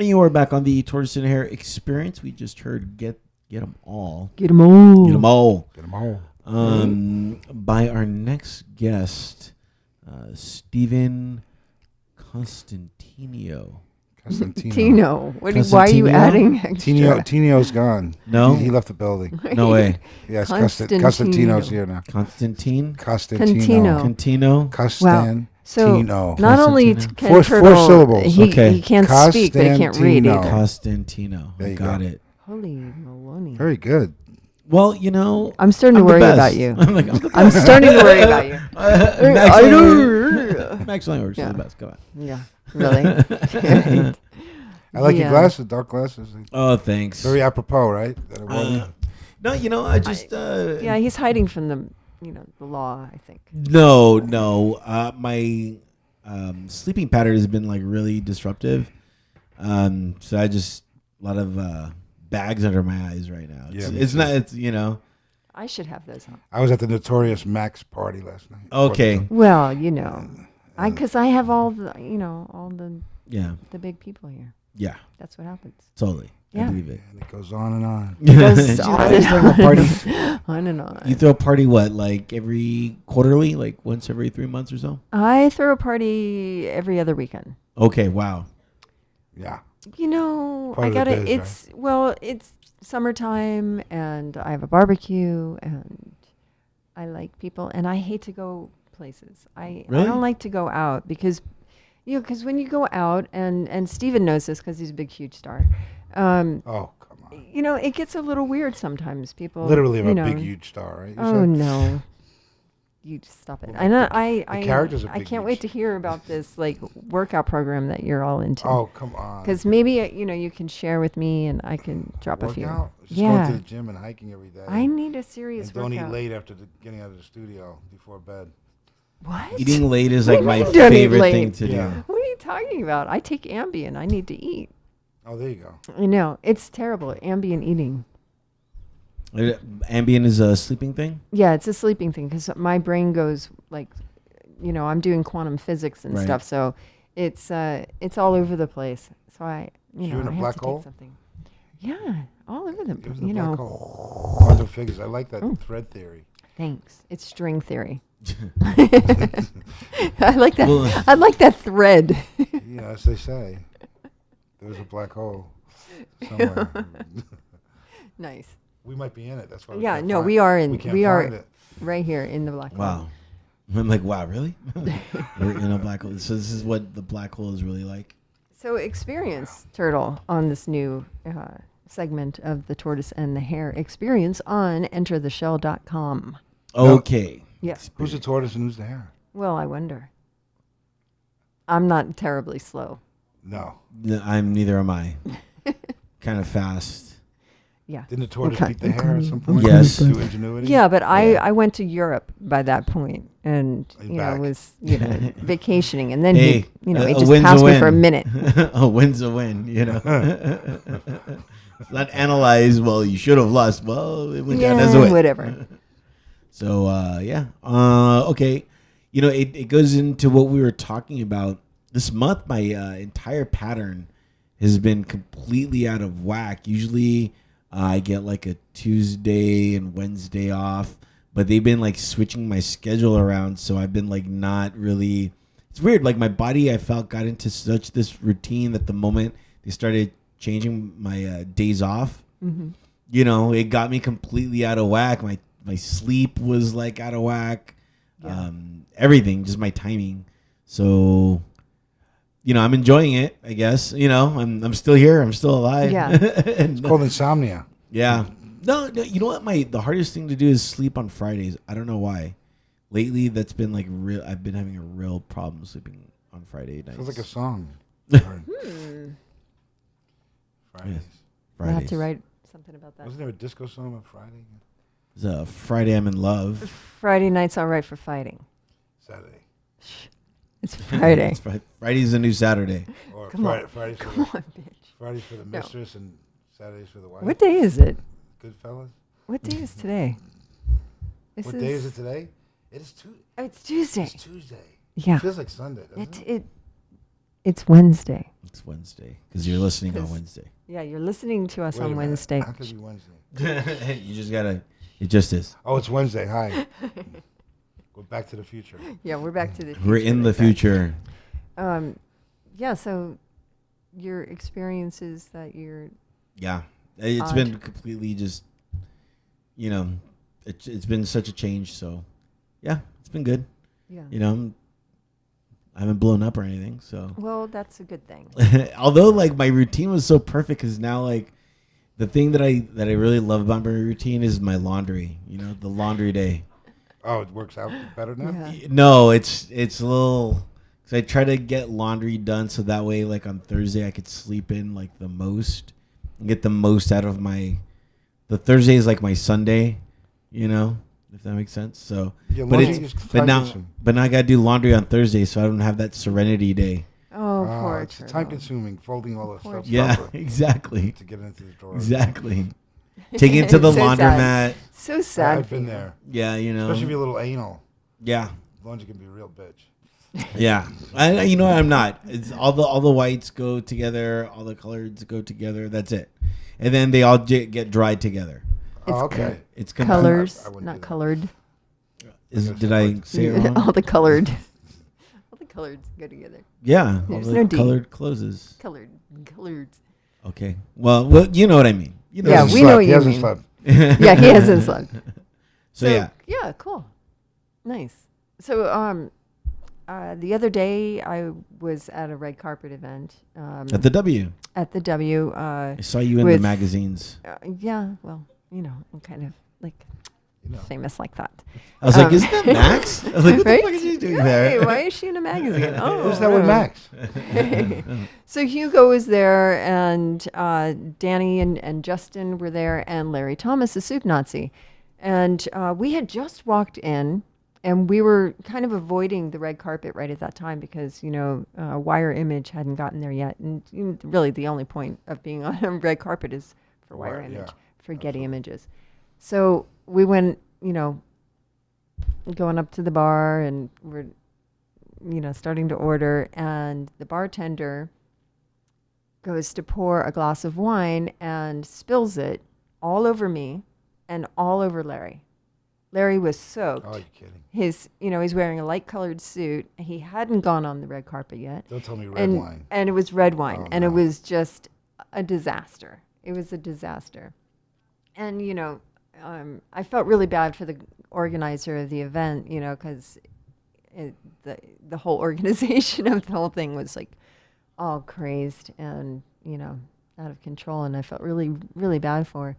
And you are back on the Tortoise the Hare experience. We just heard Get 'em All. Get them all. Get 'em all. Get them all. By our next guest, Stephen Costantino. Tino. Why are you adding extra? Tino's gone. No? He left the building. No way. Yes, Costantino's here now. Costantine? Costantino. Costantino. So not only can Four Turtle, syllables. He can't speak, but he can't read either. Costantino. There you Got go. it. Holy maloney. Very good. Well, you know, I'm starting to worry about you. I'm starting to worry about you. Max Langworks are the best. Go on. Yeah, really. I like your glasses, dark glasses. Oh, thanks. Very apropos, right? No, you know, I just... yeah, he's hiding from the law, I think. No. My sleeping pattern has been like really disruptive. So I just a lot of bags under my eyes right now. It's not. It's I should have those on. I was at the Notorious Max party last night. Okay. Well, because I have all the the big people here. Yeah. That's what happens. Totally. Yeah. I believe it. And it goes on and on. It goes on and on. On and on. You throw a party what, like every quarterly, like once every 3 months or so? I throw a party every other weekend. Okay. Wow. Yeah. I got it. It's summertime, and I have a barbecue, and I like people, and I hate to go places. I don't like to go out because when you go out, and Steven knows this because he's a big, huge star. Oh, come on. It gets a little weird sometimes. People literally a big, huge star, right? Oh no. You just stop it. And I can't wait to huge. hear about this workout program that you're all into. Oh, come on. Because maybe you can share with me and I can drop a few. Just going to the gym and hiking every day. I need a serious and don't workout. eat late after getting out of the studio before bed. What? Eating late is like my favorite thing to do. What are you talking about? I take Ambien. I need to eat. Oh, there you go. I know. It's terrible. Ambien eating. Ambien is a sleeping thing? Yeah, it's a sleeping thing because my brain goes I'm doing quantum physics and stuff, so it's all over the place. So I You're in a I have black to hole? take something. Yeah, all over the Black hole. Quantum figures. I like that thread theory. Thanks. It's string theory. I like that. Well, I like that thread. Yeah, as they say, there's a black hole somewhere. Nice. We might be in it. That's why. We are in. We are right here in the black hole. Wow. I'm like, wow, really? We're in a black hole. So this is what the black hole is really like. So experience Turtle on this new segment of the Tortoise and the Hare experience on entertheshell.com. Okay. Yes. Who's the tortoise and who's the hare? Well, I wonder. I'm not terribly slow. No. Neither am I. Kind of fast. Yeah. Didn't the tortoise beat the hare at some point? Yes. Through ingenuity? Yeah, but I went to Europe by that point and was vacationing, and then he just passed me for a minute. A win's a win, Not analyze, well, you should have lost. Well, it went down as a win. Whatever. So, okay. It goes into what we were talking about. This month, my entire pattern has been completely out of whack. Usually, I get like a Tuesday and Wednesday off, but they've been like switching my schedule around. So I've been like not really, it's weird. Like my body, I felt got into such this routine that the moment they started changing my days off, it got me completely out of whack. My sleep was like out of whack. Yeah. Everything, just my timing. So, I'm enjoying it, I guess. I'm still here. I'm still alive. Yeah. It's called insomnia. Yeah. No, you know what? The hardest thing to do is sleep on Fridays. I don't know why. Lately, that's been like real. I've been having a real problem sleeping on Friday nights. Sounds like a song. Fridays. I have to write something about that. Wasn't there a disco song on Friday? It's Friday I'm in love. Friday night's all right for fighting. Saturday. It's Friday. Friday's the new Saturday. Or Friday's Come on, bitch. Friday's for the mistress and Saturday's for the wife. What day is it? Goodfellas. What day is today? What day is it today? It is Tuesday. Oh, it's Tuesday. It's Tuesday. Yeah. It feels like Sunday, doesn't it? It's Wednesday. It's Wednesday because you're listening on Wednesday. Yeah, you're listening to us on Wednesday. How could it be Wednesday? You just gotta. It just is. Oh, it's Wednesday. Hi. We're back to the future. Yeah, we're back to the future. We're in the future. Yeah, so your experiences that you're... Yeah, it's been completely just, it's been such a change. So, yeah, it's been good. Yeah. I haven't blown up or anything. So. Well, that's a good thing. Although, like, my routine was so perfect because now, like, the thing that I really love about my routine is my laundry. The laundry day. Oh, it works out better now? Yeah. No, it's a little... So I try to get laundry done so that way, like on Thursday, I could sleep in like the most and get the most out of the Thursday is like my Sunday, if that makes sense. So, yeah, but now I got to do laundry on Thursday, so I don't have that serenity day. Oh, poor it's time consuming, folding all the stuff. Yeah, exactly. To get into the drawer. Exactly. Taking it to the laundromat. So sad. I've been there. Yeah, Especially if you're a little anal. Yeah. Laundry can be a real bitch. Yeah, I'm not. It's all the whites go together, all the colors go together. That's it, and then they all get dried together. Okay. It's colors, not colored. Did I say it wrong? All the colored go together. Yeah, there's all the no colored closes. Colored. Okay. Well, you know what I mean. Yeah, we know what you mean. He hasn't slept. Yeah, he hasn't slept. So yeah. Yeah, cool. Nice. So the other day, I was at a red carpet event. At the W. At the W. I saw you in the magazines. Yeah, well, I'm kind of like famous like that. I was like, isn't that Max? I was like, what right? the fuck is she doing there? Hey, why is she in a magazine? Oh, who's that with Max? So Hugo was there, and Danny and Justin were there, and Larry Thomas, the soup Nazi. And we had just walked in. And we were kind of avoiding the red carpet right at that time because, Wire Image hadn't gotten there yet. And really the only point of being on a red carpet is for Wire Image, for Getty Images. So we went, going up to the bar and we're, starting to order. And the bartender goes to pour a glass of wine and spills it all over me and all over Larry. Larry was soaked. Oh, you're kidding. He's wearing a light-colored suit. He hadn't gone on the red carpet yet. Don't tell me red wine. And it was red wine, and it was just a disaster. It was a disaster. And, I felt really bad for the organizer of the event, because the whole organization of the whole thing was, like, all crazed and, out of control. And I felt really, really bad for her.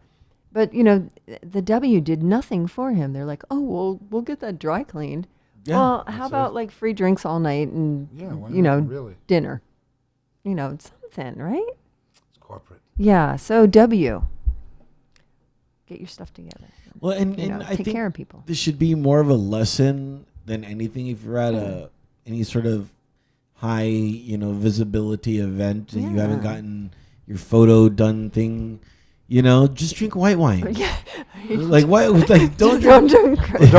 But, the W did nothing for him. They're like, oh, well, we'll get that dry cleaned. Yeah, well, how about, like, free drinks all night and, really? Dinner? Something, right? It's corporate. Yeah, so W, get your stuff together. Well, and I take think care of people. This should be more of a lesson than anything if you're at any sort of high, visibility event and you haven't gotten your photo done thing. Just drink white wine. Yeah. Like what? Like don't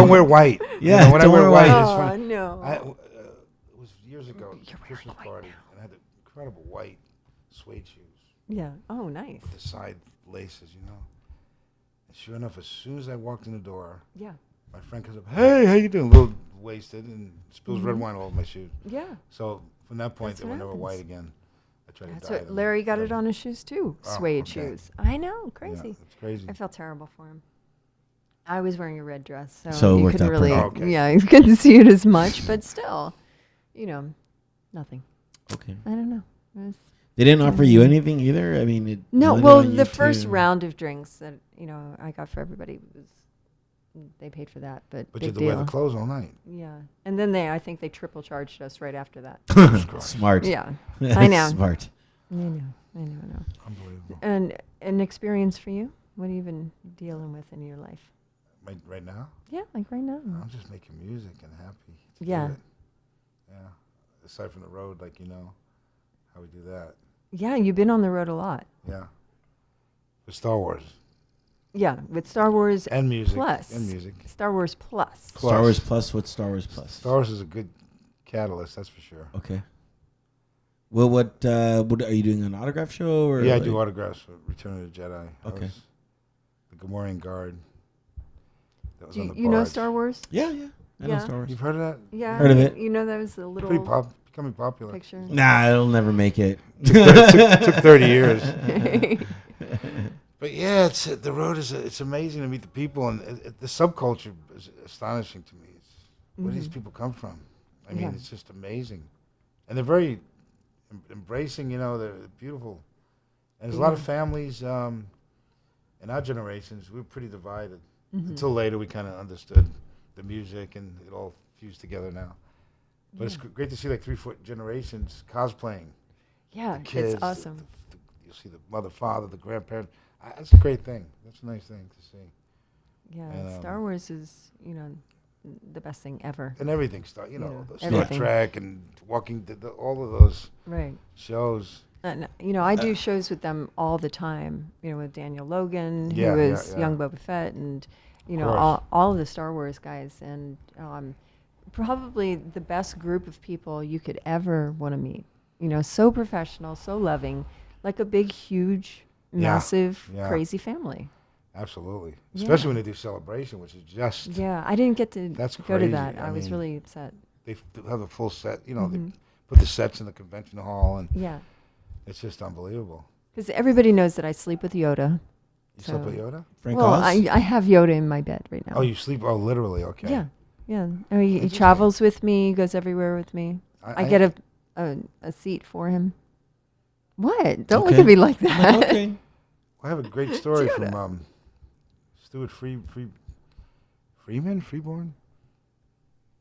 wear white. Yeah, when I wear white, it's fun. fun. No. It was years ago, Christmas party, and I had the incredible white suede shoes. Yeah. Oh, nice. With the side laces, And sure enough, as soon as I walked in the door, my friend comes up, hey, how you doing? A little wasted, and spills red wine all over my shoes. Yeah. So from that point, they were never white again. That's what Larry got it on his shoes too. Suede shoes. I know, crazy. Yeah, it's crazy. I felt terrible for him. I was wearing a red dress, so you worked couldn't out really. perfect. Yeah, you couldn't see it as much, but still, nothing. Okay. I don't know. They didn't offer you anything either. I mean, no. Well, the first round of drinks that I got for everybody was. They paid for that, but you had to wear the clothes all night. Yeah, and then I think they triple charged us right after that. Smart. Yeah, I know. Smart. I know. Unbelievable. And an experience for you? What have you been dealing with in your life? Right now? Yeah, like right now. I'm just making music and happy. Yeah. Yeah. Aside from the road, how we do that. Yeah, you've been on the road a lot. Yeah. With Star Wars. Yeah, with Star Wars and music. Plus. And music. Star Wars Plus. Star Wars Plus? What's Star Wars Plus? Star Wars is a good catalyst, that's for sure. Okay. Well, what are you doing? An autograph show? Or I do autographs for Return of the Jedi. Okay. The Gamorrean Guard. That was Do on the you know barge. Star Wars? Yeah. I know Star Wars. You've heard of that? Yeah. Heard of it. You know that was a little Becoming popular. picture. Nah, it'll never make it. Took 30 years. But yeah, the road it's amazing to meet the people, and the subculture is astonishing to me. Where do these people come from? I mean, it's just amazing, and they're very embracing. They're beautiful, and there's a lot of families. In our generations, we were pretty divided until later. We kind of understood the music, and it all fused together now. But it's great to see like 3-4 generations cosplaying. Yeah, the kids, it's awesome. You'll see the mother, father, the grandparents. That's a great thing. That's a nice thing to see. Yeah, And, Star Wars is, the best thing ever. And everything, the Star everything. Trek and Walking Dead, all of those shows. And, I do shows with them all the time, with Daniel Logan, who was young Boba Fett, and, all of the Star Wars guys. And probably the best group of people you could ever want to meet. So professional, so loving, like a big, huge, massive, crazy family. Absolutely. Especially when they do Celebration, which is just... Yeah, I didn't get to go to that. I was really upset. They have a full set, they put the sets in the convention hall, and it's just unbelievable. Because everybody knows that I sleep with Yoda. You sleep with Yoda? Frank well, Oz? I have Yoda in my bed right now. Oh, you sleep? Oh, literally, okay. Yeah. I mean, he travels with me, goes everywhere with me. I get a seat for him. What? Don't look at me like that. Okay. I have a great story from Stuart Freeborn?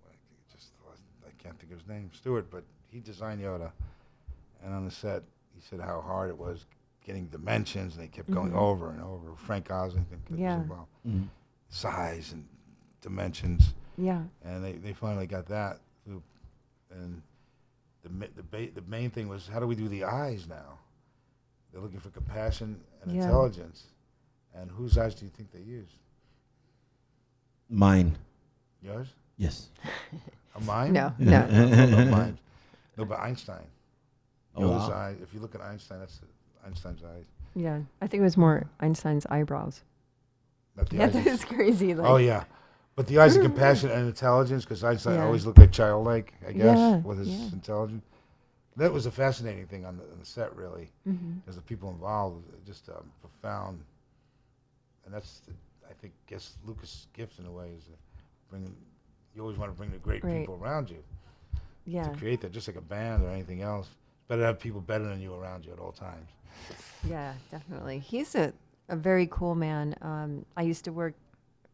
I can't think of his name, Stuart, but he designed Yoda. And on the set, he said how hard it was getting dimensions, and they kept going over and over. Frank Oz, I think, was involved. Size and dimensions. Yeah. And they finally got that. And the main thing was, how do we do the eyes now? They're looking for compassion and intelligence. And whose eyes do you think they used? Mine. Yours? Yes. Mine? No. Mine. No, but Einstein. Yoda's eyes. If you look at Einstein, that's Einstein's eyes. Yeah. I think it was more Einstein's eyebrows. Not the eyes. That is crazy. Oh, yeah. But the eyes of compassion and intelligence, because Einstein always looked like childlike, I guess, with his intelligence. That was a fascinating thing on the set, really, because the people involved, just profound. And that's, I guess Lucas' gift in a way is bringing. You always want to bring the great people around you. Yeah. To create that, just like a band or anything else. It's better to have people better than you around you at all times. Yeah, definitely. He's a very cool man. I used to work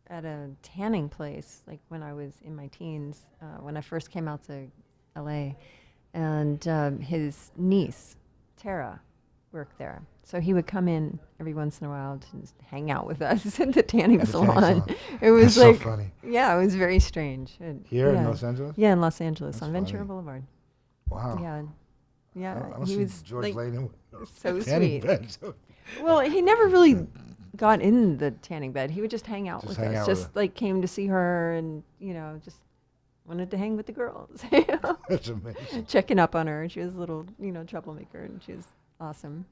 at a tanning place, like when I was in my teens, when I first came out to LA. And his niece, Tara, worked there. So he would come in every once in a while to just hang out with us at the tanning salon. It was That's like, so funny. Yeah, it was very strange. Here in Los Angeles? Yeah, in Los Angeles, That's on funny. Ventura Boulevard. Wow. Yeah. I don't He see was George like, Lane so tanning sweet. bed, so Well, he never really got in the tanning bed. He would just hang out with us. Just like came to see her and, just wanted to hang with the girls. That's amazing. Checking up on her. She was a little, troublemaker, and she was awesome.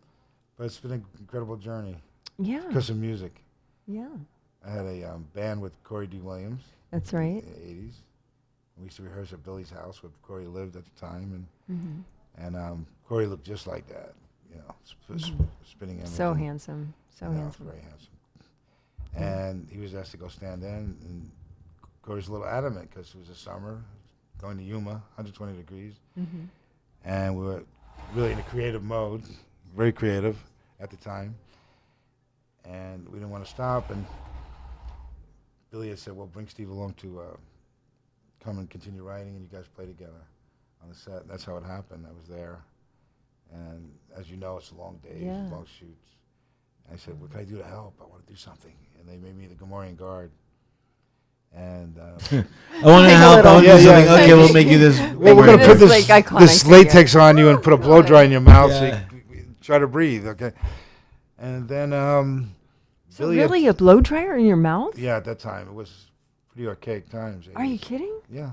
But it's been an incredible journey. Yeah. Because of music. Yeah. I had a band with Corey D. Williams. That's right. In the 80s. We used to rehearse at Billy's house where Corey lived at the time. And Corey looked just like that, spinning image. So handsome. So Yeah, handsome. very handsome. And he was asked to go stand in, and Corey's a little adamant because it was the summer, going to Yuma, 120 degrees. And we were really in a creative mode, very creative at the time. And we didn't want to stop. And Billy had said, well, bring Steve along to come and continue writing, and you guys play together on the set. That's how it happened. I was there. And as you know, it's long days, long shoots. And I said, what can I do to help? I want to do something. And they made me the Gamorrean Guard. And I want to help. I want to do something. Okay, we'll make you this. Well, we're going to put like this latex on you and put a blow dry in your mouth so you try to breathe, okay? And then So Billy really a blow dryer in your mouth? Yeah, at that time. It was pretty archaic times. Are you kidding? Yeah.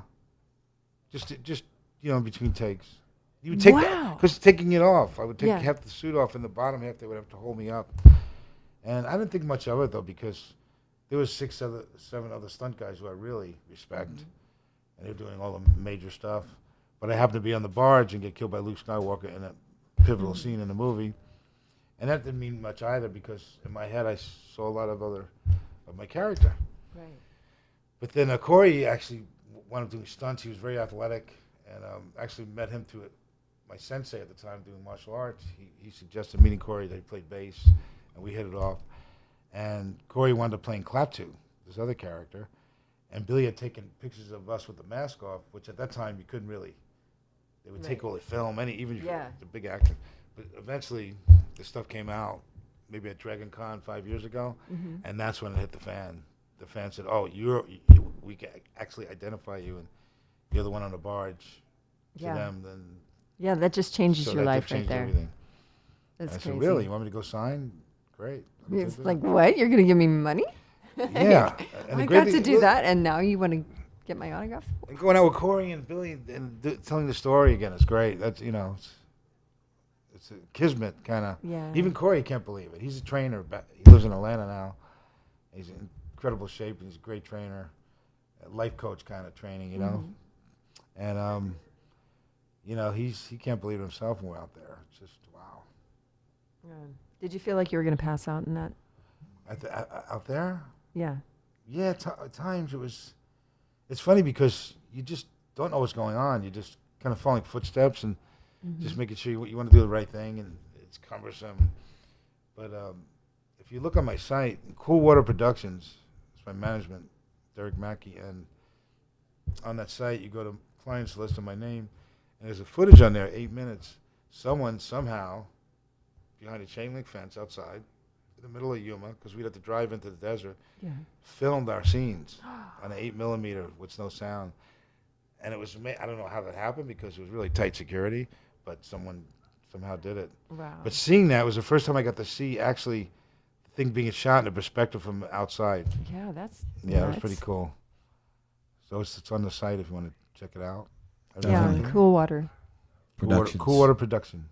Just between takes. You would take because taking it off, I would take half the suit off, and the bottom half they would have to hold me up. And I didn't think much of it though, because there was 7 other stunt guys who I really respect, and they're doing all the major stuff. But I happened to be on the barge and get killed by Luke Skywalker in a pivotal scene in the movie, and that didn't mean much either, because in my head I saw a lot of my character. Right. But then Corey actually wound up doing stunts. He was very athletic, and actually met him through my sensei at the time doing martial arts. He suggested meeting Corey. They played bass, and we hit it off. And Corey wound up playing Klaatu, this other character, and Billy had taken pictures of us with the mask off, which at that time you couldn't really. They would take all the film, even the big actor. But eventually, the stuff came out, maybe at Dragon Con 5 years ago, and that's when it hit the fan. The fan said, "Oh, we can actually identify you, and you're the one on the barge." To them, then. Yeah, that just changes your life right there. Everything. That's crazy. I said, "Really? You want me to go sign? Great." It's like, what? You're gonna give me money? Yeah, and I got to do that, and now you want to get my autograph? And going out with Corey and Billy and telling the story again is great. That's it's a kismet kind of. Yeah. Even Corey can't believe it. He's a trainer. He lives in Atlanta now. He's in incredible shape, and he's a great trainer, a life coach kind of training, and he can't believe it himself when we're out there. It's just wow. Yeah. Did you feel like you were going to pass out in that? Out there? Yeah. Yeah, at times it was. It's funny because you just don't know what's going on. You're just kind of following footsteps and just making sure you want to do the right thing, and it's cumbersome. But if you look on my site, Cool Water Productions, it's my management, Derek Mackey, and on that site you go to clients list of my name, and there's a footage on there, 8 minutes. Someone somehow behind a chain link fence outside in the middle of Yuma, because we'd have to drive into the desert, filmed our scenes on an 8mm with no sound. And it was, I don't know how that happened, because it was really tight security, but someone somehow did it. Wow. But seeing that was the first time I got to see actually the thing being shot in a perspective from outside. Yeah, that's it was pretty cool. So it's on the site if you want to check it out. Cool Water. Cool Water Production.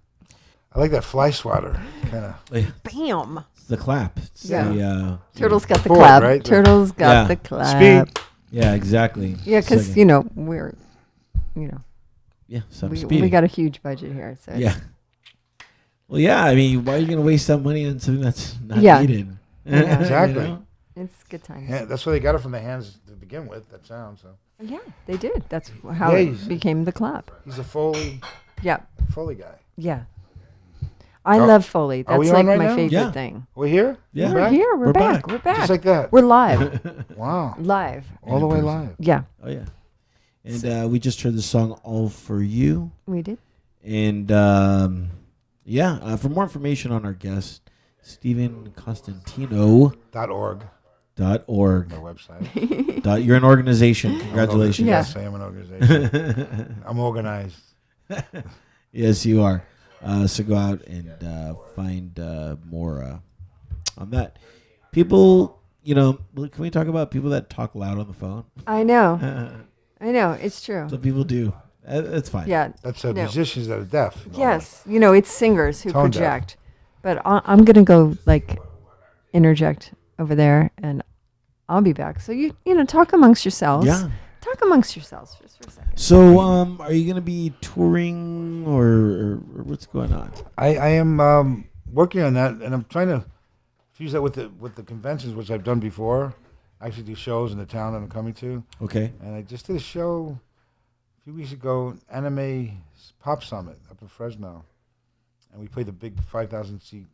I like that fly swatter kind of. Bam. It's the clap. It's the, Turtle's got the clap. Right? Turtle's got the clap. Speed. Yeah, exactly. Yeah, because we're, yeah, we got a huge budget here. So yeah. Well, yeah. I mean, why are you going to waste that money on something that's not needed? Yeah. Exactly. It's good times. Yeah, that's why they got it from the hands to begin with. That sound. So. Yeah, they did. That's how it became the clap. He's a Foley. Yeah. Foley guy. Yeah. I love Foley. That's we like on right my now? favorite thing. We're here? Yeah. We're here. We're back. We're back. Just like that. We're live. Wow. Live. All the way live. Yeah. Oh, yeah. And we just heard the song All For You. We did. And, for more information on our guest, Stephen Costantino. .org. .org. My website. You're an organization. Congratulations. Yes, I am an organization. I'm organized. Yes, you are. So go out and find more on that. People, can we talk about people that talk loud on the phone? I know. I know. It's true. Some people do. That's fine. Yeah. That's musicians that are deaf. Yes. It's singers who Tone project. But I'm going to go interject over there, and I'll be back. So talk amongst yourselves. Yeah. Talk amongst yourselves just for a second. So, are you going to be touring or what's going on? I am working on that, and I'm trying to fuse that with the conventions, which I've done before. I actually do shows in the town that I'm coming to. Okay. And I just did a show a few weeks ago, Anime Pop Summit up in Fresno, and we played the big 5,000 seat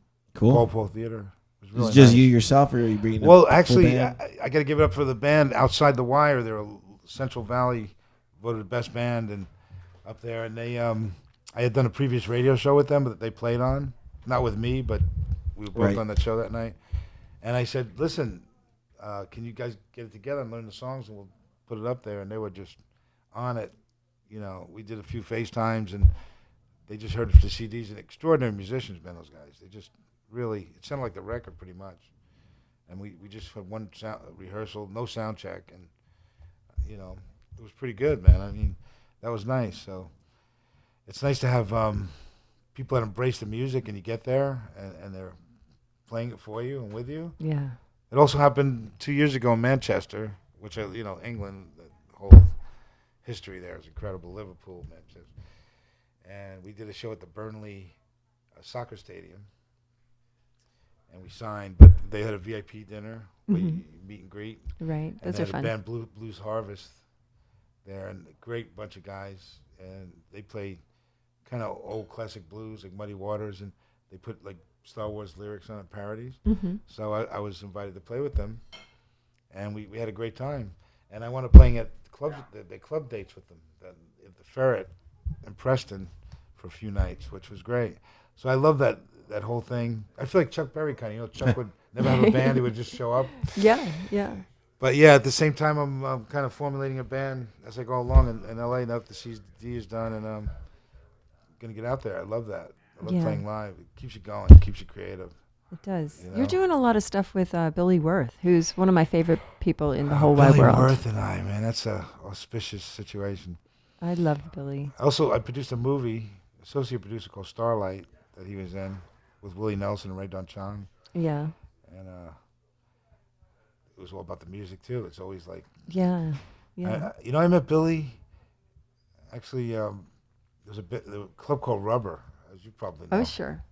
Walpole Theater. It was really just nice. You yourself, or are you bringing? Well, actually, I got to give it up for the band Outside the Wire. They're a Central Valley voted the best band and up there, and they I had done a previous radio show with them that they played on, not with me, but we were both on that show that night. And I said, listen, can you guys get it together and learn the songs, and we'll put it up there? And they were just on it. We did a few FaceTimes, and they just heard the CDs, and extraordinary musicians, man, those guys. They just really, it sounded like the record pretty much. And we just had one rehearsal, no sound check, and it was pretty good, man. I mean, that was nice. So, it's nice to have people that embrace the music, and you get there, and they're playing it for you and with you. Yeah. It also happened 2 years ago in Manchester, which England, the whole history there is incredible. Liverpool, Manchester, and we did a show at the Burnley soccer stadium, and we signed. But they had a VIP dinner, meet and greet. Right, and those are fun. They had a band Blues Harvest there, and a great bunch of guys, and they played kind of old classic blues like Muddy Waters, and they put like Star Wars lyrics on it, parodies. So I was invited to play with them, and we had a great time. And I wound up playing at the clubs, the club dates with them at the Ferret in Preston for a few nights, which was great. So I love that whole thing. I feel like Chuck Berry kind of, Chuck would never have a band; he would just show up. Yeah, yeah. But yeah, at the same time, I'm kind of formulating a band as I go along in LA. Now that the CD is done, and I'm gonna get out there. I love that. I love playing live. It keeps you going. It keeps you creative. It does. You're doing a lot of stuff with Billy Worth, who's one of my favorite people in the whole wide Billy world. Worth and I, man, that's a auspicious situation. I love Billy. Also, I produced a movie, associate producer called Starlight, that he was in with Willie Nelson and Ray Don Chong. Yeah. And it was all about the music too. It's always like I met Billy. Actually, there was a club called Rubber, as you probably know. Oh sure,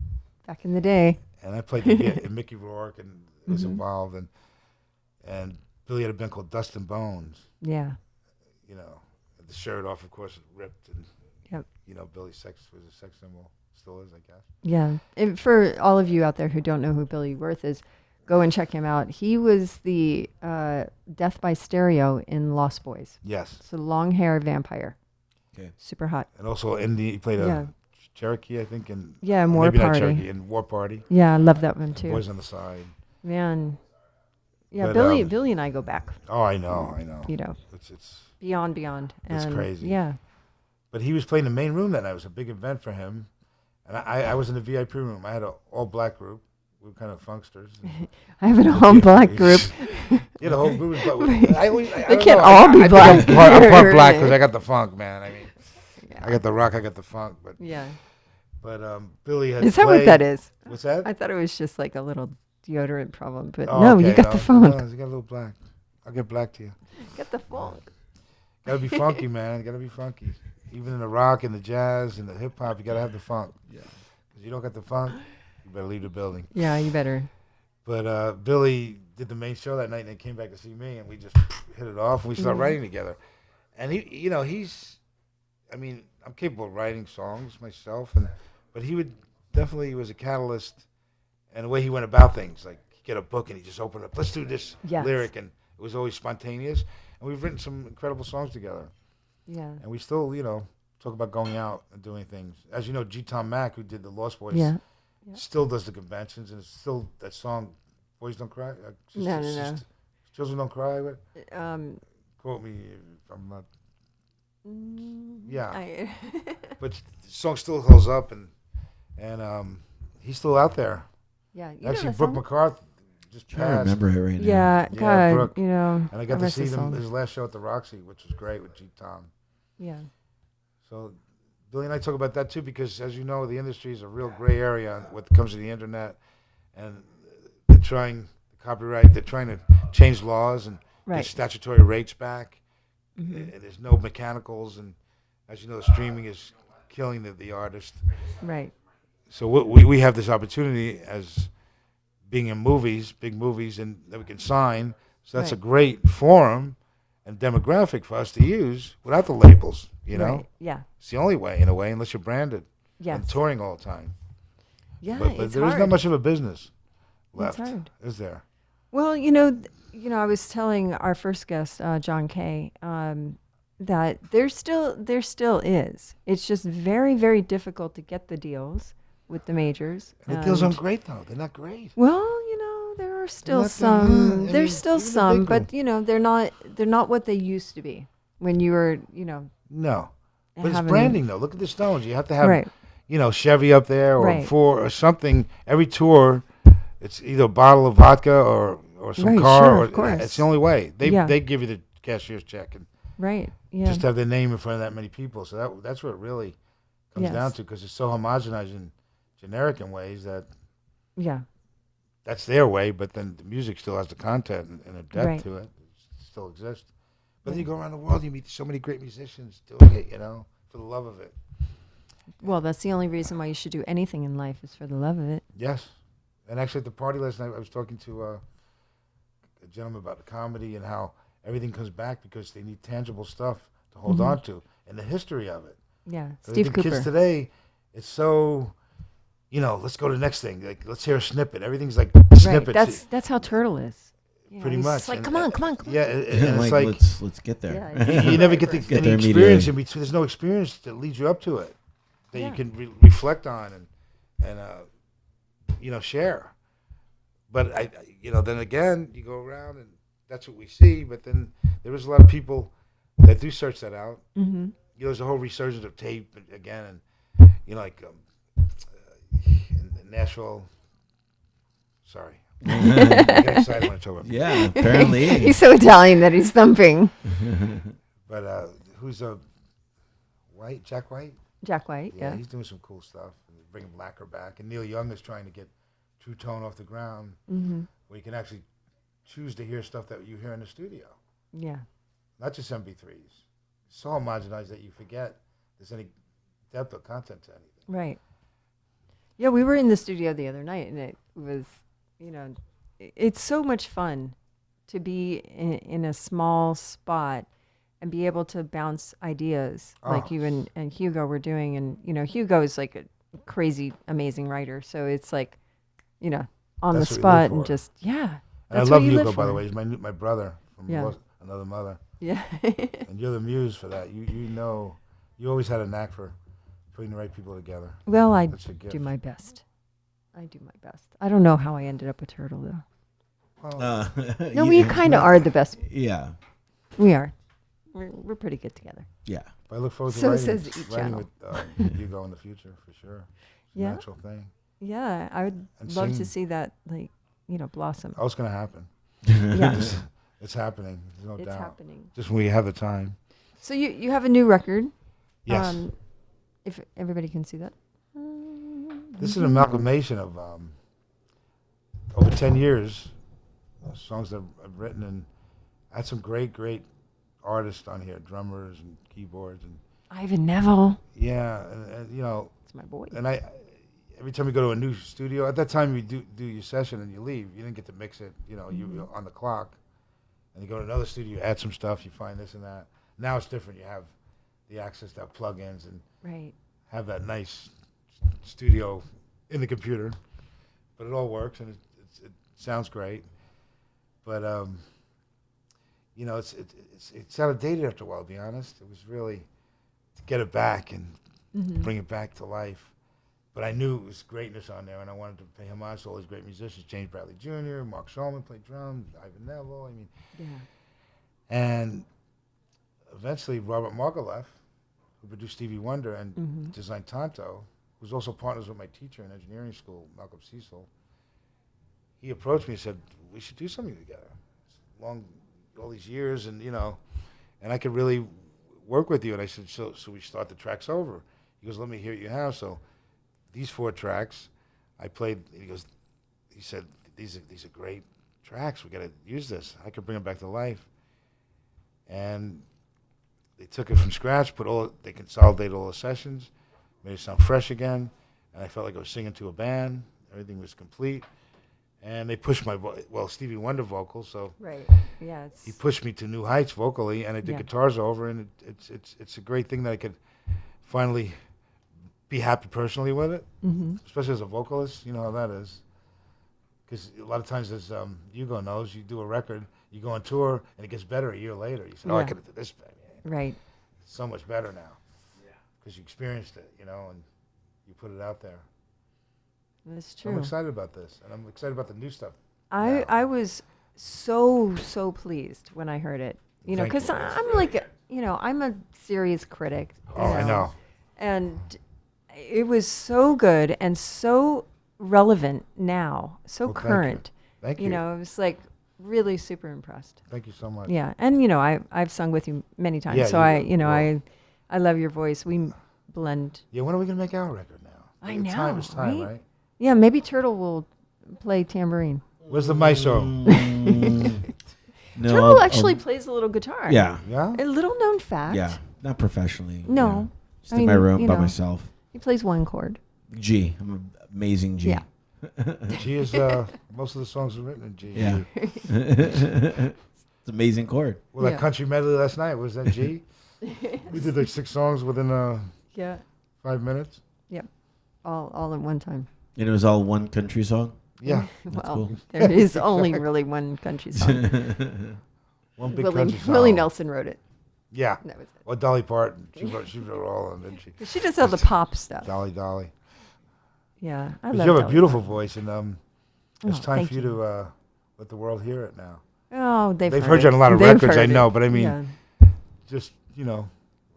back in the day. And I played and Mickey Rourke and was involved, and Billy had a band called Dust and Bones. Yeah. The shirt off, of course, ripped, and Billy was a sex symbol, still is, I guess. Yeah. And for all of you out there who don't know who Billy Worth is, go and check him out. He was the Death by Stereo in Lost Boys. Yes. So long hair vampire. Okay. Super hot. And also he played a Cherokee, I think, and War maybe Party. Not Cherokee, in War Party. Yeah, I love that one too. Boys on the Side. Man. Yeah, But, Billy and I go back. Oh, I know. It's beyond. It's crazy. Yeah. But he was playing the main room that night. It was a big event for him. And I was in the VIP room. I had an all-black group. We were kind of funksters. I have an all-black group. Yeah, the whole group was black. They can't all be black. I'm part black because I got the funk, man. I mean, I got the rock, I got the funk. But Billy had Is that what that is? What's that? I thought it was just like a little deodorant problem. But okay, you got the funk. No, you got a little black. I'll get black to you. Got the funk. Gotta be funky, man. Gotta be funky. Even in the rock and the jazz and the hip hop, you gotta have the funk. Yeah. Because you don't got the funk, you better leave the building. Yeah, you better. But Billy did the main show that night, and they came back to see me, and we just hit it off, and we started writing together. And he's, I mean, I'm capable of writing songs myself, but he was a catalyst, and the way he went about things, like he'd get a book and he just opened up, let's do this lyric, and it was always spontaneous. And we've written some incredible songs together. Yeah. And we still, talk about going out and doing things. As you know, G. Tom Mack, who did the Lost Boys, still does the conventions, and it's still that song, Boys Don't Cry. No. Children Don't Cry. What? Quote me if I'm not. Yeah. But the song still holds up, and he's still out there. Yeah. Actually, Brooke McCarthy just passed. I remember it right now. Yeah, God, Brooke. And I got to see his last show at the Roxy, which was great with G. Tom. Yeah. So Billy and I talk about that too, because as you know, the industry is a real gray area when it comes to the internet, and they're trying copyright. They're trying to change laws and get statutory rates back. And there's no mechanicals, and as you know, streaming is killing the artist. Right. So we have this opportunity as being in movies, big movies, and that we can sign. So that's a great forum and demographic for us to use without the labels, Right. Yeah. It's the only way, in a way, unless you're branded. Yes. And touring all the time. Yeah, but there is not much of a business left, it's hard. is there? Well, I was telling our first guest, John Kay, that there still is. It's just very, very difficult to get the deals with the majors. The deals aren't great, though. They're not great. Well, there are still some. There's still some, but they're not what they used to be when you were, No, but it's branding though. Look at the Stones. You have to have, Chevy up there or Ford or something. Every tour, it's either a bottle of vodka or some car. Sure, or of course. It's the only way. They give you the cashier's check and just have their name in front of that many people. So that's where it really comes down to, because it's so homogenized and generic in ways that that's their way, but then the music still has the content and a depth to it. It still exists. But then you go around the world, you meet so many great musicians doing it, for the love of it. Well, that's the only reason why you should do anything in life, is for the love of it. Yes. And actually at the party last night, I was talking to a gentleman about the comedy and how everything comes back because they need tangible stuff to hold on to, and the history of it. Yeah, Steve Cooper. Kids today, it's so, let's go to the next thing. Like, let's hear a snippet. Everything's like snippets. Right. That's how Turtle is. Pretty much. It's like, come on. Yeah, and it's like let's get there. You never get any experience in between. There's no experience that leads you up to it that you can reflect on and share. But then again, you go around and that's what we see. But then there is a lot of people that do search that out. Mm-hmm. There's a whole resurgence of tape again, and like in Nashville. Sorry. I get excited when I talk about people. Yeah, apparently. He's so Italian that he's thumping. But who's White? Jack White? Jack White, yeah. He's doing some cool stuff. Bringing Blacker back. And Neil Young is trying to get True Tone off the ground, where you can actually choose to hear stuff that you hear in the studio. Yeah. Not just MP3s. It's so homogenized that you forget there's any depth or content to anything. Right. Yeah, we were in the studio the other night, and it was... it's so much fun to be in a small spot and be able to bounce ideas like you and Hugo were doing. And, Hugo is like a crazy, amazing writer. So it's like, on the spot and just, And I love Hugo, by the way. He's my brother from another mother. Yeah. And you're the muse for that. You always had a knack for putting the right people together. Well, I do my best. I don't know how I ended up with Turtle, though. No, we kind of are the best. Yeah. We are. We're pretty good together. Yeah. But I look forward to writing with Hugo in the future, for sure. It's a natural thing. Yeah, I would love to see that, blossom. Oh, it's going to happen. Yeah. It's happening. There's no doubt. It's happening. Just when we have the time. So you have a new record. Yes. If everybody can see that. This is an amalgamation of over 10 years, songs that I've written, and I had some great artists on here, drummers and keyboards and Ivan Neville. Yeah, and it's my boy. And every time you go to a new studio, at that time you do your session and you leave. You didn't get to mix it, you're on the clock, and you go to another studio, you add some stuff, you find this and that. Now it's different. You have the access to have plugins and have that nice studio in the computer, but it all works and it sounds great. But it's out of date after a while. To be honest, it was really to get it back and bring it back to life. But I knew it was greatness on there, and I wanted to pay homage to all these great musicians. James Bradley Jr., Mark Shulman played drums, Ivan Neville. And eventually Robert Margouleff, who produced Stevie Wonder and designed Tonto, who's also partners with my teacher in engineering school, Malcolm Cecil. He approached me and said, we should do something together. All these years, and I could really work with you. And I said, so we start the tracks over. He goes, let me hear what you have. So these 4 tracks, I played. He said, these are great tracks. We got to use this. I could bring them back to life. And they took it from scratch, they consolidated all the sessions, made it sound fresh again, and I felt like I was singing to a band. Everything was complete. And they pushed my Stevie Wonder vocals, so he pushed me to new heights vocally, and I did guitars over, and it's a great thing that I could finally be happy personally with it, especially as a vocalist. You know how that is, because a lot of times, as Hugo knows, you do a record, you go on tour, and it gets better a year later. You say, I could have done this better. Right. It's so much better now, because you experienced it, and you put it out there. That's true. I'm excited about this, and I'm excited about the new stuff. I was so pleased when I heard it, because I'm like, I'm a serious critic. I know. And it was so good and so relevant now, so current. Thank you. It was like really super impressed. Thank you so much. Yeah, and I've sung with you many times, so I love your voice. We blend. Yeah, when are we gonna make our record now? I know, It's time, right? Yeah, maybe Turtle will play tambourine. Where's the maestro? No, Turtle actually plays a little guitar. Yeah. Yeah. A little known fact. Yeah. Not professionally. No. Just in my room by myself. He plays one chord. G. I'm an amazing G. Yeah. G is most of the songs are written in G. Yeah. It's an amazing chord. Well, that country medley last night was that G. We did like 6 songs within 5 minutes. Yep. All at one time. And it was all one country song? Yeah. That's Well, cool. there is only really one country song. One big country song. Willie Nelson wrote it. Yeah. That was it. Well, Dolly Parton. She wrote all of them, didn't she? She does all the pop stuff. Dolly. Yeah, I But love you have a Dolly beautiful Parton. voice, and it's Oh, time thank for you to let the world hear it now. Oh, they've heard you on a lot of They've records, heard I know, it. but I mean, Yeah. just,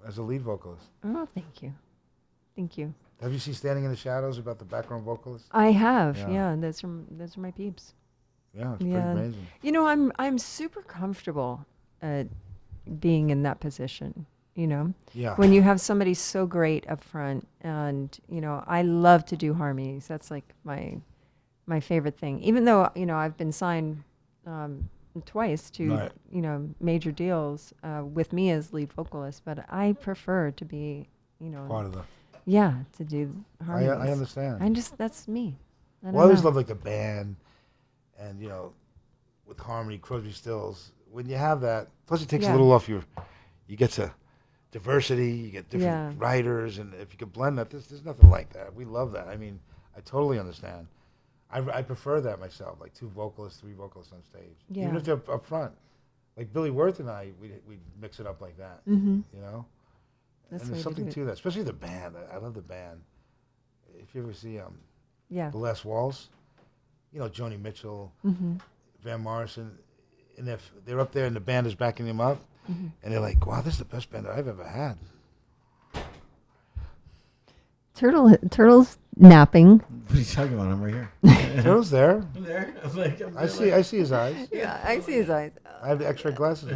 as a lead vocalist. Oh, thank you. Thank you. Have you seen Standing in the Shadows about the background vocalist? I have. Yeah. Yeah, those are my peeps. Yeah, it's Yeah. pretty amazing. You know, I'm super comfortable being in that position. Yeah. When you have somebody so great up front, and I love to do harmonies. That's like my favorite thing. Even though I've been signed twice to Right. major deals with me as lead vocalist, but I prefer to be Part of the. to do harmonies. I understand. That's me. I Well, I always know. love like the band, and with harmony, Crosby, Stills. When you have that, plus it takes a Yeah. little off you get to diversity, you get different Yeah. writers, and if you can blend that, there's nothing like that. We love that. I mean, I totally understand. I prefer that myself, like 2 vocalists, 3 vocalists on stage, Yeah. even if they're up front. Like Billy Worth and I, we mix it up like that. Mhm. And That's the way there's to something do it. to that, especially the band. I love the band. If you ever see Yeah. the last waltz, Joni Mitchell, Mhm. Van Morrison, and if they're up there and the band is backing them up, Mhm. and they're like, "Wow, this is the best band I've ever had." Turtle's napping. What are you talking about? I'm right here. Turtle's there. I'm there. I'm like, I see his eyes. Yeah, I see his eyes. I have the X-ray glasses. I'm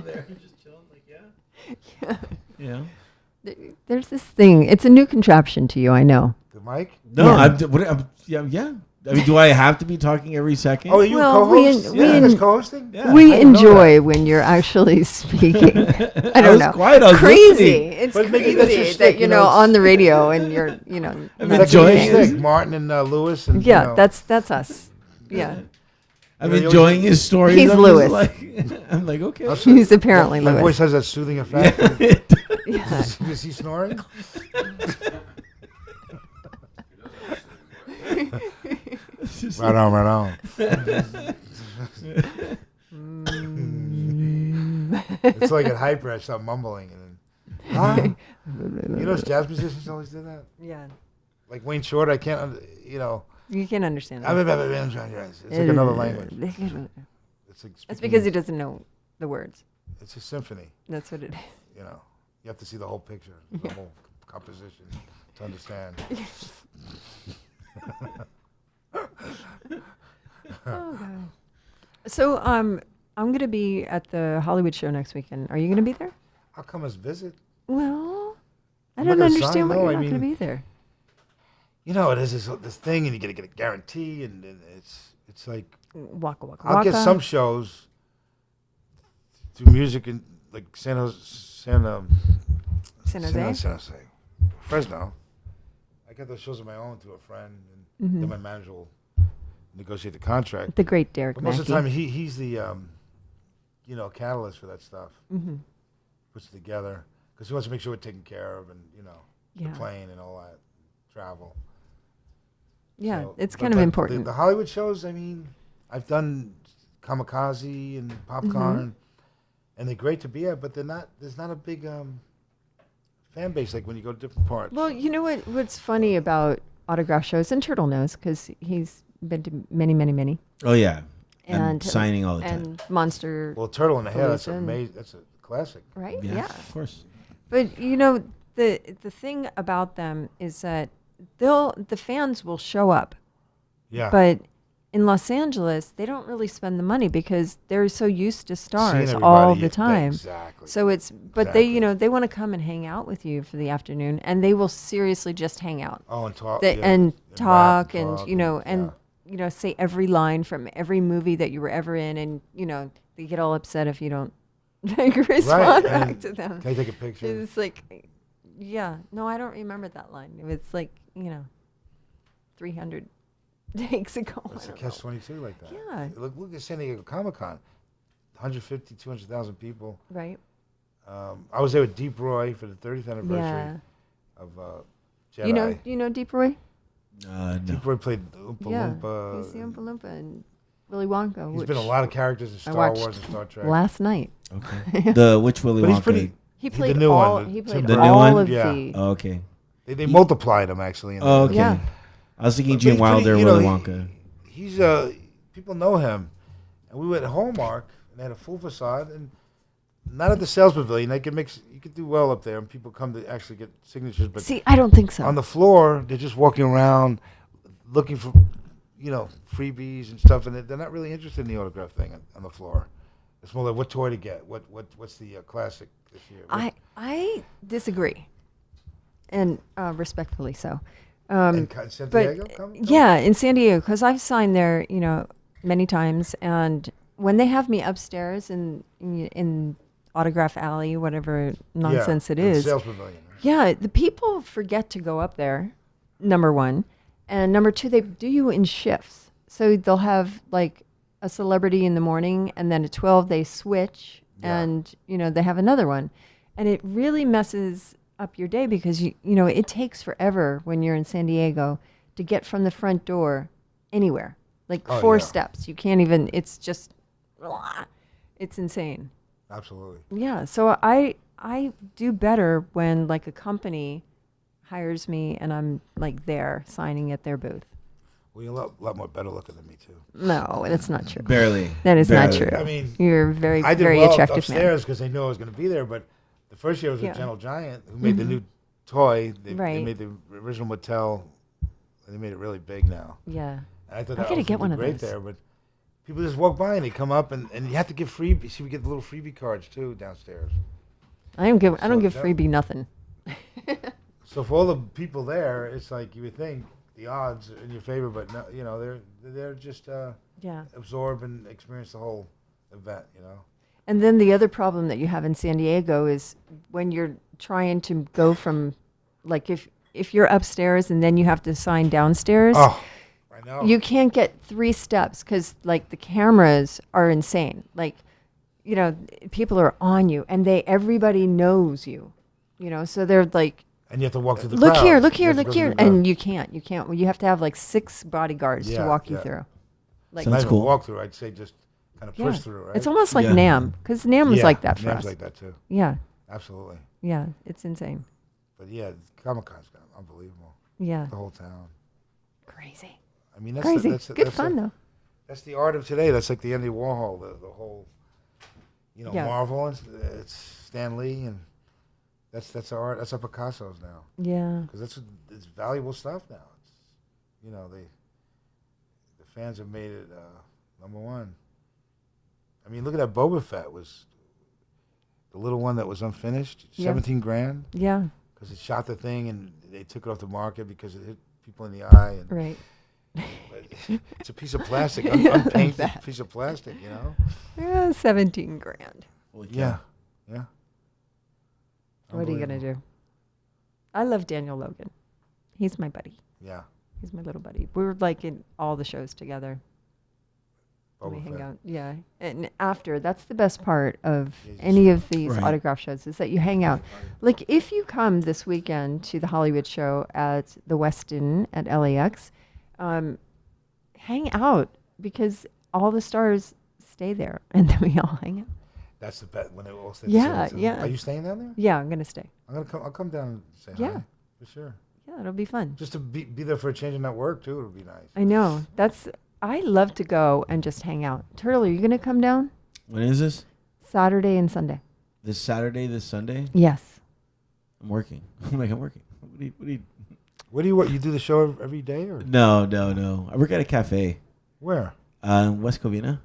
there. Just chilling, like, yeah. Yeah. Yeah. There's this thing. It's a new contraption to you, I know. The mic. No, Yeah. yeah. I mean, do I have to be talking every second? Oh, are you Well, co-host? we Yeah, en- it's co-hosting. Yeah. We I didn't know enjoy when you're actually speaking. I don't was know. quiet. I was Crazy. listening. It's But maybe that's your crazy stick, that you know, on the radio and you're I'm not enjoying doing it. things. Martin and Lewis and Yeah, that's us. Yeah, I'm You know, enjoying his stories. He's I'm Lewis. I'm like, okay. he's apparently my voice Lewis. has that soothing effect. Yeah. Is he snoring? Right on. It's like at hyper, I start mumbling and then, those jazz musicians always do that. Yeah, Like Wayne Shorter, I can't, you can understand it's that. like another language. It's like That's speaking- because he doesn't know the words. It's a symphony. That's what it is. You have to see the whole picture, the whole composition to understand. Oh God. So I'm going to be at the Hollywood show next weekend. Are you going to be there? I'll come as visit. Well, I I'm don't not gonna understand sign, why no, you're I not going to mean- be there. It is this thing, and you got to get a guarantee, and it's like Waka waka I'll waka. get some shows through music in like San Jose, Fresno. I got those shows of my own through a friend, and then my manager will negotiate the contract. The great Derek But most Mackey. of the time, he's the catalyst for that stuff. Mhm. Puts it together because he wants to make sure we're taken care of, and Yeah. the plane and all that travel. Yeah, So- it's but- kind of but important. The Hollywood shows, I mean, I've done Kamikaze and Popcorn, and they're great to be at, but there's not a big fan base like when you go to different parts. Well, you know what's funny about autograph shows, and Turtle knows because he's been to many, many, many. Oh yeah. And I'm signing all the time. And Monster, Well, Turtle in the Hare, that's Palooza and- amazing. That's a classic. right? Yeah, Yeah. of course. But the thing about them is that the fans will show up, Yeah. but in Los Angeles, they don't really spend the money because they're so used to stars Seeing all everybody, the time. Exactly. So but they, they want to come and hang out with you for the afternoon, and they will seriously just hang out. Oh, and talk. And talk, and yeah. say every line from every movie that you were ever in, and they get all upset if you don't respond back to them. Can I take a picture? It's like, no, I don't remember that line. It's like 300 takes ago. It's a catch-22 like that. Yeah. Look at San Diego Comic-Con, 150, 200,000 people. Right. I was there with Deep Roy for the 30th anniversary of Jedi. You know Deep Roy? No. Deep Roy played Oompa Loompa. He's the Oompa Loompa and Willy Wonka. He's been a lot of characters in Star Wars and Star Trek. Last night. Okay. Which Willy Wonka? He played the new all. one. He played the all new one? of the. Oh, okay. They multiplied him actually. Okay. Yeah. I was thinking Gene Wilder, Willy Wonka. He's people know him, and we went to Hallmark and they had a full facade, and not at the sales pavilion. You could do well up there, and people come to actually get signatures. But see, I don't think so. On the floor, they're just walking around, looking for, freebies and stuff, and they're not really interested in the autograph thing on the floor. It's more like what toy to get, what's the classic this year. I disagree, and respectfully so. In San Diego? In San Diego, because I've signed there, many times, and when they have me upstairs in Autograph Alley, whatever nonsense it is, sales pavilion. Right? Yeah, the people forget to go up there. Number one, and number two, they do you in shifts. So they'll have like a celebrity in the morning, and then at 12 they switch, and they have another one, and it really messes up your day because it takes forever when you're in San Diego to get from the front door anywhere, like 4 steps. You can't even. It's just, it's insane. Absolutely. Yeah. So I do better when like a company hires me and I'm like there signing at their booth. Well, you're a lot more better looking than me too. No, that's not true. Barely. That is Barely. not true. I mean, you're very, I did very well attractive upstairs because they knew I was going to be there. But the first year was with Gentle Giant, who made the new toy. They made the original Mattel, and they made it really big now. Yeah. And I thought I that was get one of great those. there, but people just walk by and they come up and you have to give freebies. See, we get the little freebie cards too downstairs. I don't give freebie nothing. So for all the people there, it's like you would think the odds are in your favor, but no, they're just absorb and experience the whole event, And then the other problem that you have in San Diego is when you're trying to go from, like if you're upstairs and then you have to sign downstairs. Oh, I know. You can't get 3 steps because like the cameras are insane. Like, people are on you and everybody knows you, so they're like. And you have to walk through the look crowd. here, look here. And you can't. Well, you have to have like 6 bodyguards to walk you through. Like, Sounds cool. Walk through, I'd say just kind of push through, right? It's almost like NAMM, because NAMM is like that for NAMM's us. like that too. Yeah. Absolutely. Yeah, it's insane. But yeah, Comic-Con's unbelievable. Yeah. The whole town. Crazy. I mean, that's crazy. That's good fun though. That's the art of today. That's like the Andy Warhol, the whole, Marvel. It's Stan Lee, and that's our art. That's our Picasso's now. Yeah. Because it's valuable stuff now. It's, the fans have made it number one. I mean, look at that Boba Fett was the little one that was unfinished, $17,000. Yeah. Because it shot the thing and they took it off the market because it hit people in the eye. And right. It's a piece of plastic, unpainted piece of plastic, Yeah, $17,000. Yeah. What are you gonna do? I love Daniel Logan. He's my buddy. Yeah. He's my little buddy. We were like in all the shows together. We hang out. Yeah. And after, that's the best part of any of these autograph shows is that you hang out. Like if you come this weekend to the Hollywood show at the Westin at LAX, hang out because all the stars stay there and then we all hang out. That's the best when they all stay. Yeah. Are you staying down there? Yeah, I'm gonna stay. I'll come down and say hi. For sure. Yeah, it'll be fun. Just to be there for a change in that work too, it'll be nice. I know. I love to go and just hang out. Turtle, are you gonna come down? When is this? Saturday and Sunday. This Saturday, this Sunday? Yes. I'm working. I'm working. What do you work? You do the show every day or? No. I work at a cafe. Where? West Covina.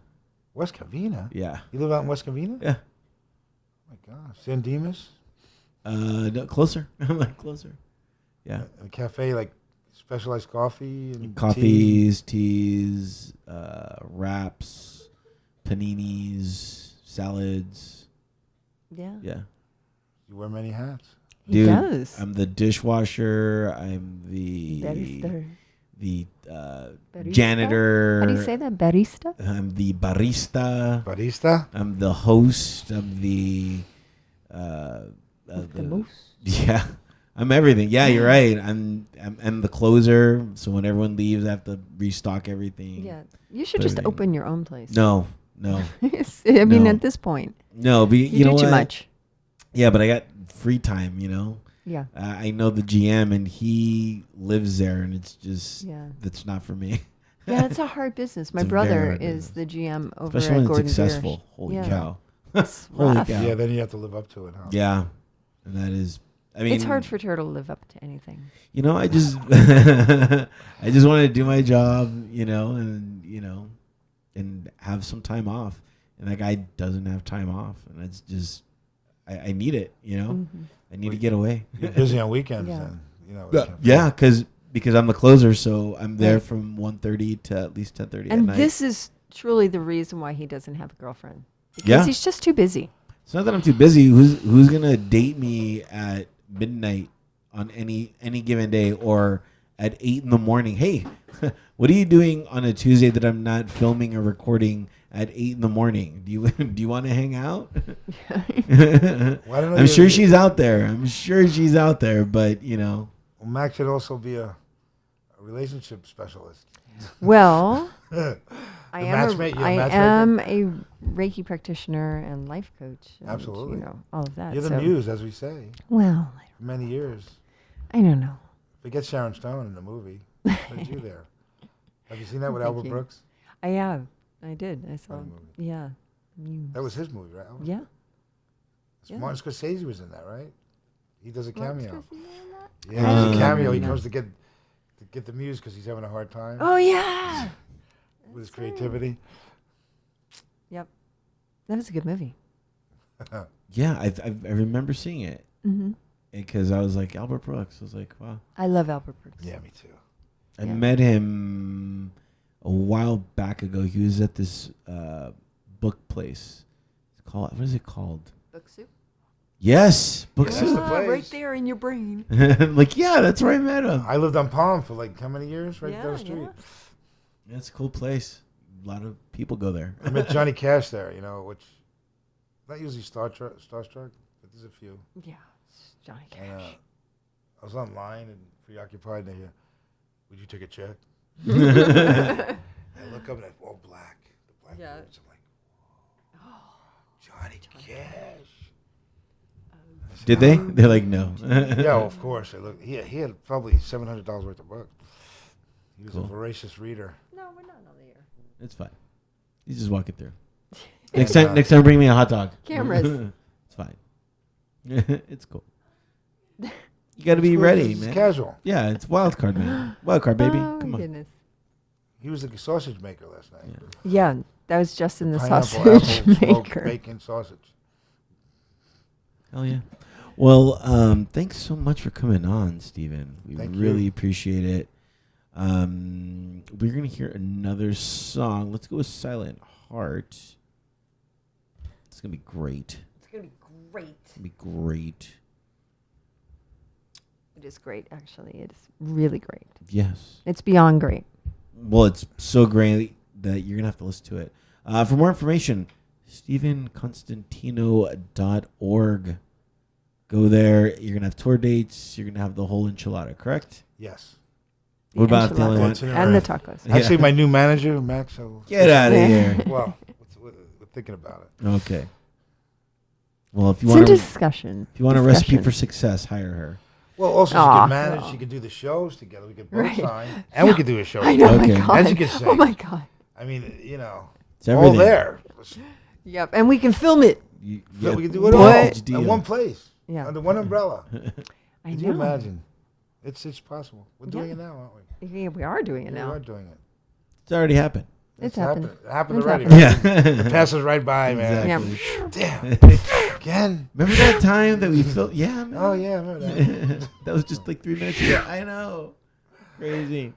West Covina? Yeah. You live out in West Covina? Yeah. Oh my gosh. San Dimas? No, closer. Like closer. Yeah. A cafe, like specialized coffee and Coffees, teas, wraps, paninis, salads. Yeah. Yeah. You wear many hats. He Dude, does. I'm the dishwasher. I'm the Barista. janitor. How do you say that? Barista? I'm the barista. Barista? I'm the host. I'm the moose. Yeah, I'm everything. Yeah, you're right. I'm the closer. So when everyone leaves, I have to restock everything. Yeah. You should just open your own place. No. I mean, at this point. No, but you know do too what? much. Yeah, but I got free time, you know? Yeah. I know the GM and he lives there and it's just, that's not for me. Yeah, it's a hard business. My brother is the GM over especially when at Gordon it's successful. Biersch. Holy cow. It's Holy rough. cow. Yeah, then you have to live up to it, huh? Yeah. And that is, I mean. It's hard for Turtle to live up to anything. You know, I just, I just want to do my job, you know, and have some time off. And that guy doesn't have time off. And it's just, I need it, you know? Mm-hmm. I need to get away. You're busy on weekends then, you know. Yeah, because I'm the closer, so I'm there from 1:30 to at least 10:30 at night. And this is truly the reason why he doesn't have a girlfriend. Because he's just too busy. It's not that I'm too busy. Who's gonna date me at midnight on any given day or at 8 a.m? Hey, what are you doing on a Tuesday that I'm not filming or recording at 8 a.m? Do you want to hang out? I'm sure she's out there. But you know. Well, Max should also be a relationship specialist. Well, I am a Reiki practitioner and life coach. And, absolutely. You know, all of that. You're the muse, as we say. Well, for many years. I don't know. Forget Sharon Stone in the movie. Put you there. Have you seen that with Albert Brooks? I have. I did. I saw. Yeah. That was his movie, right? Yeah. Martin Scorsese was in that, right? He does a cameo. Yeah, he's a cameo. He comes to get the muse because he's having a hard time. Oh yeah. With his creativity. Yep. That was a good movie. Yeah, I remember seeing it. Mm-hmm. Because I was like, Albert Brooks. I was like, wow. I love Albert Brooks. Yeah, me too. I met him a while back ago. He was at this book place. What is it called? Book Soup? Yes, Book Soup. Right there in your brain. Like, yeah, that's where I met him. I lived on Palm for like how many years? Right down the street. Yeah. That's a cool place. A lot of people go there. I met Johnny Cash there, you know, which not usually starstruck, but there's a few. Yeah, Johnny Cash. And, I was online and preoccupied, and would you take a check? I look up and all black. The black words. I'm like, whoa, Johnny Cash. Did they? They're like, no. Yeah, well, of course. He had probably $700 worth of books. He was a voracious reader. No, we're not on the air. It's fine. You just walk it through. Next time, bring me a hot dog. Cameras. It's fine. It's cool. You got to be ready, man. It's casual. Yeah, it's wild card, man. Wild card, baby. Come on. Goodness. He was a sausage maker last night. Yeah, that was Justin the Pineapple, sausage apple, maker. Bacon, sausage. Hell yeah. Well, thanks so much for coming on, Steven. We really appreciate it. We're going to hear another song. Let's go with Silent Heart. It's going to be great. It's going to be great. It's going to be great. It is great, actually. It is really great. Yes. It's beyond great. Well, it's so great that you're going to have to listen to it. For more information, StevenConstantino.org. Go there. You're going to have tour dates. You're going to have the whole enchilada, correct? Yes. What about the other one? And the tacos. Actually, my new manager, Max. Get out of here. Well, we're thinking about it. Okay. Well, if you want a discussion. If you want a recipe for success, hire her. Well, also she can manage. She can do the shows together. We could both sign, and we could do a show. I know. Okay. My God. And she can sing. Oh my God. I mean, you know, it's everything. all there. Yep, and we can film it. We can do it all in one place. Yeah. Under one umbrella. Can you imagine? It's possible. We're doing it now, aren't we? Yeah, we are doing it now. We are doing it. It's already happened. It's happened. It happened It's already. happened. It passes right by, man. Exactly. Damn. Again? Remember that time that we felt? Yeah, man. Oh, yeah, I remember that. That was just like 3 minutes ago. I know. Crazy.